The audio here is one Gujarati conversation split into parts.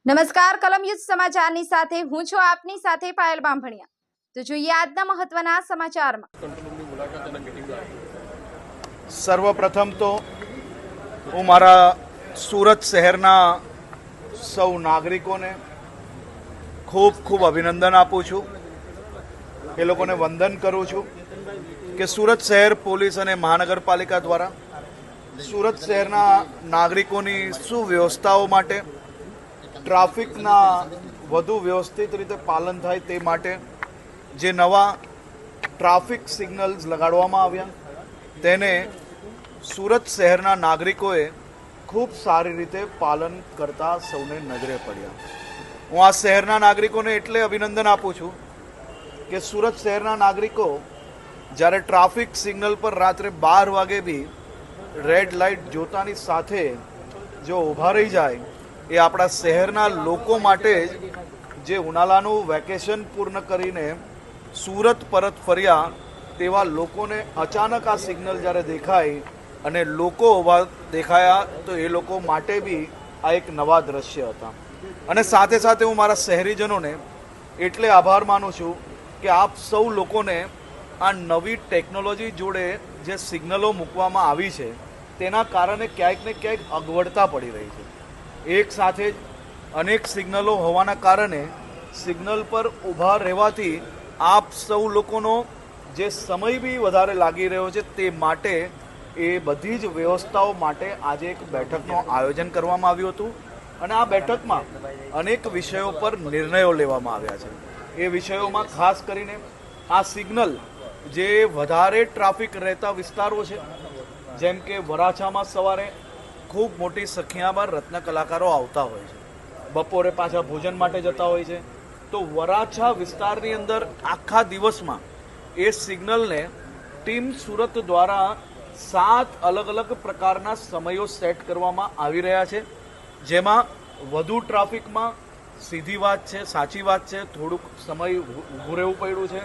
નમસ્કાર કલમ યુદ્ધ સમાચારની સાથે હું છું આપની સાથે પાયલ બામભણિયા। તો જોઈએ આજના મહત્વના સમાચારમાં। સર્વપ્રથમ તો હું મારા સુરત શહેરના સૌ નાગરિકોને ખૂબ ખૂબ અભિનંદન આપું છું, એ લોકોને વંદન કરું છું કે સુરત શહેર પોલીસ અને મહાનગરપાલિકા દ્વારા સુરત શહેરના નાગરિકોની સુવ્યવસ્થાઓ માટે ટ્રાફિકના વધુ વ્યવસ્થિત રીતે પાલન થાય તે માટે જે નવા ટ્રાફિક સિગ્નલ્સ લગાડવામાં આવ્યા તેને સુરત શહેરના નાગરિકોએ ખૂબ સારી રીતે પાલન કરતા સૌને નજરે પડ્યા। હું આ શહેરના નાગરિકોને એટલે અભિનંદન આપું છું કે સુરત શહેરના નાગરિકો જ્યારે ટ્રાફિક સિગ્નલ પર રાત્રે 12 વાગે બી રેડ લાઇટ જોતાની સાથે જો ઊભા રહી જાય, એ આપણા શહેરના લોકો માટે જે ઉનાળાનું વેકેશન પૂર્ણ કરીને સુરત પરત ફર્યા તેવા લોકોને અચાનક આ સિગ્નલ જ્યારે દેખાય અને લોકો ઊભા દેખાયા તો એ લોકો માટે બી આ એક નવા દ્રશ્ય હતા। અને સાથે સાથે હું મારા શહેરીજનોને એટલે આભાર માનું છું કે આપ સૌ લોકોને આ નવી ટેકનોલોજી જોડે જે સિગ્નલો મૂકવામાં આવી છે તેના કારણે ક્યાંક ને ક્યાંક અગવડતા પડી રહી છે। એક સાથે જ અનેક સિગ્નલો હોવાના કારણે સિગ્નલ પર ઊભા રહેવાથી આપ સૌ લોકોનો જે સમય બી વધારે લાગી રહ્યો છે, તે માટે એ બધી જ વ્યવસ્થાઓ માટે આજે એક બેઠકનું આયોજન કરવામાં આવ્યું હતું અને આ બેઠકમાં અનેક વિષયો પર નિર્ણયો લેવામાં આવ્યા છે। એ વિષયોમાં ખાસ કરીને આ સિગ્નલ જે વધારે ટ્રાફિક રહેતા વિસ્તારો છે, જેમ કે વરાછામાં સવારે ખૂબ મોટી સંખ્યામાં રત્ન કલાકારો આવતા હોય છે, બપોરે પાછા ભોજન માટે જતા હોય છે, તો વરાછા વિસ્તારની અંદર આખા દિવસમાં એ સિગ્નલને ટીમ સુરત દ્વારા 7 અલગ અલગ પ્રકારના સમયો સેટ કરવામાં આવી રહ્યા છે, જેમાં વધુ ટ્રાફિકમાં સીધી વાત છે, સાચી વાત છે, થોડુંક સમય ઊભું રહેવું પડ્યું છે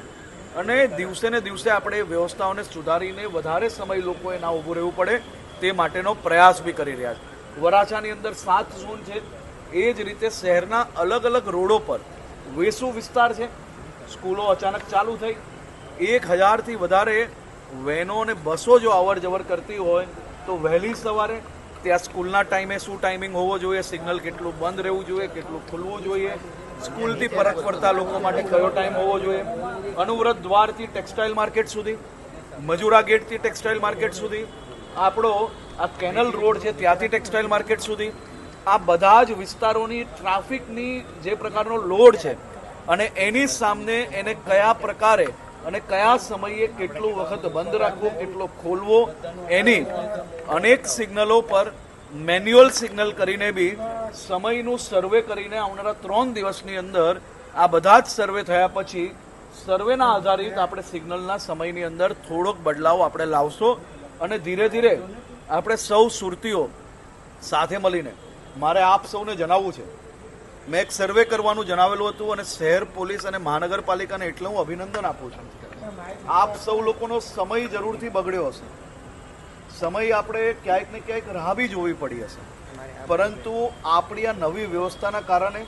અને દિવસે ને દિવસે આપણે વ્યવસ્થાઓને સુધારીને વધારે સમય લોકોએ ના ઊભું રહેવું પડે તે માટેનો પ્રયાસ બી કરી રહ્યા છે। વરાછાની અંદર 7 ઝોન છે, એ જ રીતે શહેરના અલગ અલગ રોડો પર વેસુ વિસ્તાર છે, સ્કૂલો અચાનક ચાલુ થઈ, 1000થી વધારે વેનો અને બસો જો અવર જવર કરતી હોય તો વહેલી સવારે ત્યાં સ્કૂલના ટાઈમે શું ટાઈમિંગ હોવો જોઈએ, સિગ્નલ કેટલું બંધ રહેવું જોઈએ, કેટલું ખુલવું જોઈએ, સ્કૂલથી પરત ફરતા લોકો માટે કયો ટાઈમ હોવો જોઈએ, અનુવ્રત દ્વારથી ટેક્સટાઇલ માર્કેટ સુધી, મજૂરા ગેટથી ટેક્સટાઇલ માર્કેટ સુધી, આપણો આ કેનલ રોડ છે ત્યાંથી ટેક્સટાઇલ માર્કેટ સુધી, આ બધા જ વિસ્તારોની ટ્રાફિકની જે પ્રકારનો લોડ છે અને એની સામે એને કયા પ્રકારે અને કયા સમયે કેટલું વખત બંધ રાખવું, કેટલો ખોલવો, એની અનેક સિગ્નલો પર મેન્યુઅલ સિગ્નલ કરીને બી સમયનું સર્વે કરીને આવનારા 3 દિવસની અંદર આ બધા જ સર્વે થયા પછી સર્વેના આધારિત આપણે સિગ્નલના સમયની અંદર થોડોક બદલાવ આપણે લાવશો અને ધીરે ધીરે આપણે સૌ સુરતીઓ સાથે મળીને, મારે આપ સૌને જણાવવું છે, મેં એક સર્વે કરવાનું જણાવેલું હતું અને શહેર પોલીસ અને મહાનગરપાલિકાને એટલે હું અભિનંદન આપું છું। આપ સૌ લોકોનો સમય જરૂરથી બગડ્યો હશે, સમય આપણે ક્યાંક ને ક્યાંક રાહ બી જોવી પડી હશે, પરંતુ આપણી આ નવી વ્યવસ્થાના કારણે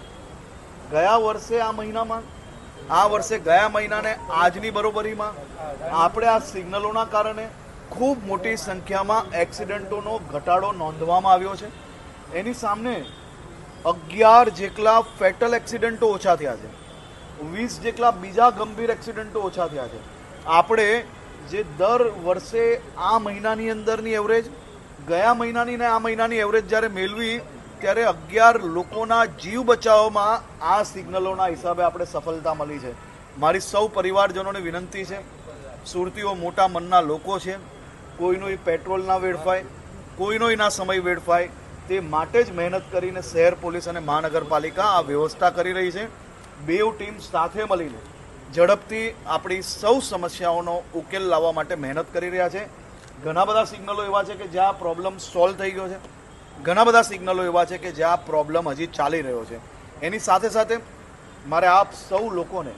ગયા વર્ષે આ મહિનામાં, આ વર્ષે ગયા મહિનાને આજની બરોબરીમાં આપણે આ સિગ્નલોના કારણે ખૂબ મોટી સંખ્યામાં એક્સિડન્ટોનો ઘટાડો નોંધવામાં આવ્યો છે। એની સામે 11 જેટલા ફેટલ એક્સિડન્ટો ઓછા થયા છે, 20 જેટલા બીજા ગંભીર એક્સિડન્ટો ઓછા થયા છે। આપણે જે દર વર્ષે આ મહિનાની અંદરની એવરેજ ગયા મહિનાની ને આ મહિનાની એવરેજ જ્યારે મેળવી ત્યારે 11 લોકોના જીવ બચાવવામાં આ સિગ્નલોના હિસાબે આપણે સફળતા મળી છે। મારી સૌ પરિવારજનોને વિનંતી છે, સુરતીઓ મોટા મનના લોકો છે, કોઈનો પેટ્રોલ ના વેડફાય, કોઈનો ના સમય વેડફાય, તે માટે જ મહેનત કરીને શહેર પોલીસ અને મહાનગરપાલિકા આ વ્યવસ્થા કરી રહી છે। બેઉ ટીમ સાથે મળીને ઝડપથી આપણી સૌ સમસ્યાઓનો ઉકેલ લાવવા માટે મહેનત કરી રહ્યા છે। ઘણા બધા સિગ્નલો એવા છે કે જ્યાં પ્રોબ્લેમ સોલ્વ થઈ ગયો છે, ઘણા બધા સિગ્નલો એવા છે કે જ્યાં પ્રોબ્લેમ હજી ચાલી રહ્યો છે। એની સાથે સાથે મારે આપ સૌ લોકોને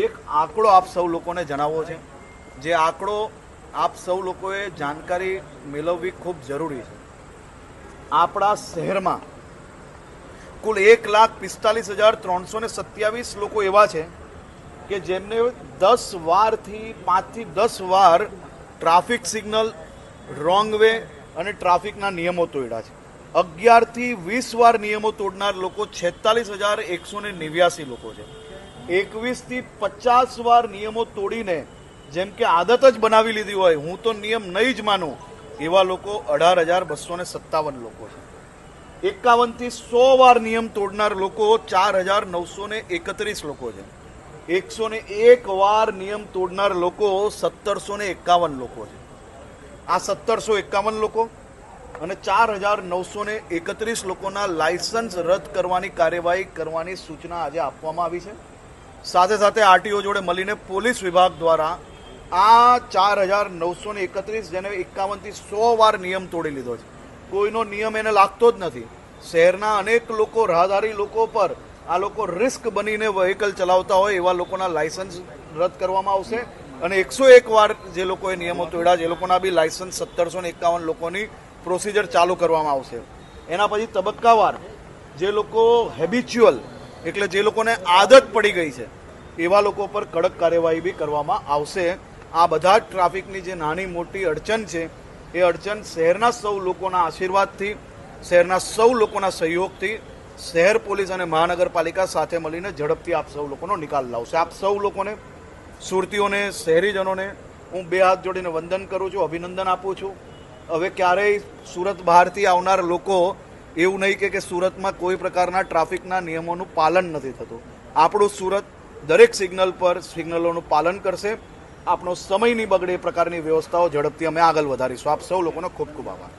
એક આંકડો આપ સૌ લોકોને જણાવવો છે, જે આંકડો આપ સૌ લોકોએ જાણકારી મેળવવી ખૂબ જરૂરી છે। આપણા શહેરમાં કુલ 1,45,327 લોકો એવા છે કે જેમને 10 વારથી 5 થી 10 વાર ટ્રાફિક સિગ્નલ, રોંગ વે અને ટ્રાફિકના નિયમો તોડ્યા છે. 11 થી 20 વાર નિયમો તોડનાર લોકો 46,189 લોકો છે. 21 થી 50 વાર નિયમો તોડીને જેમ કે આદત જ બનાવી લીધી હોય, હું તો નિયમ નહીં જ માનું, એવા લોકો 18,257 લોકો છે. 51 થી 100 વાર નિયમ તોડનાર લોકો 4,931 લોકો છે. 101 વાર નિયમ તોડનાર લોકો 1,751 લોકો છે. આ 1,751 લોકો અને 4,931 લોકોના લાયસન્સ રદ કરવાની કાર્યવાહી કરવાની સૂચના આજે આપવામાં આવી છે. સાથે સાથે આરટીઓ જોડે મળીને પોલીસ વિભાગ દ્વારા આ 4,931 જેને 51 થી 100 વાર નિયમ તોડી લીધો છે, કોઈનો નિયમ એને લાગતો જ નથી. શહેરના અનેક લોકો, રાહદારી લોકો પર આ લોકો રિસ્ક બનીને વ્હીકલ ચલાવતા હોય એવા લોકોના લાયસન્સ રદ કરવામાં આવશે અને 101 વાર જે લોકોએ નિયમો તોડ્યા છે એ લોકોના બી લાયસન્સ 1,751 લોકોની પ્રોસિજર ચાલુ કરવામાં આવશે. એના પછી તબક્કાવાર જે લોકો હેબિચ્યુઅલ એટલે જે લોકોને આદત પડી ગઈ છે એવા લોકો પર કડક કાર્યવાહી બી કરવામાં આવશે. આ બધા જ ટ્રાફિકની જે નાની મોટી અડચણ છે એ અડચણ શહેરના સૌ લોકોના આશીર્વાદથી, શહેરના સૌ લોકોના સહયોગથી શહેર પોલીસ અને મહાનગરપાલિકા સાથે મળીને ઝડપથી આપ સૌ લોકોનો નિકાલ લાવશે. આપ સૌ લોકોને, સુરતીઓને, શહેરીજનોને હું 2 હાથ જોડીને વંદન કરું છું, અભિનંદન આપું છું. હવે ક્યારેય સુરત બહારથી આવનાર લોકો એવું નહીં કે સુરતમાં કોઈ પ્રકારના ટ્રાફિકના નિયમોનું પાલન નથી થતું. આપણું સુરત દરેક સિગ્નલ પર સિગ્નલોનું પાલન કરશે. આપણો સમય નહીં બગડે એ પ્રકારની વ્યવસ્થાઓ ઝડપથી અમે આગળ વધારીશું. આપ સૌ લોકોનો ખૂબ ખૂબ આભાર.